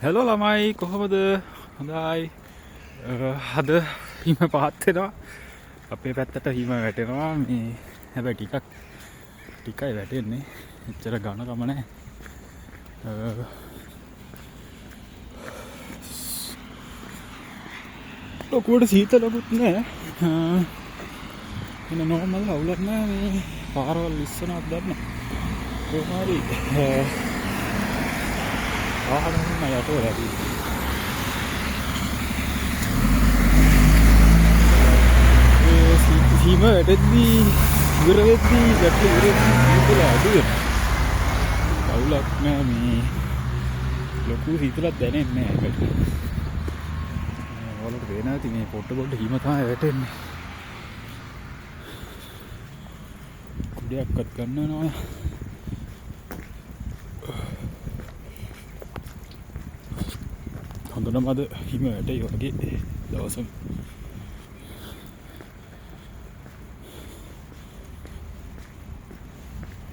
hello ළමයි කොහොමද හොඳයි හද හිම පහත්වෙනවා අපේ පැත්තට හිම වැටෙනවා මේ හැබැයි ටිකයි වැටෙන්නේ එච්චර ගණකම නැහැ ලොකුවට සීතලකුත් නැහැ එන නෝමල් අවුලක් නැහැ මේ පාරවල් ඉස්සනවත් ගන්න කොහොම හරි ආහනම යටෝ ලැබි හිම වැටෙද්දී ඉවර වෙද්දී ගැටලු ඉවර වෙද්දී අඩුයි අවුලක් නෑ මේ ලොකු සීතලක් දැනෙන්නේ නෑ ඒකට ඔයාලට පේනවා ඇති මේ පොඩ හිම තමයි වැටෙන්නේ කුඩයක්වත් ගන්න නෑ හොඳටම අද හිම වැටේ වගේ දවසම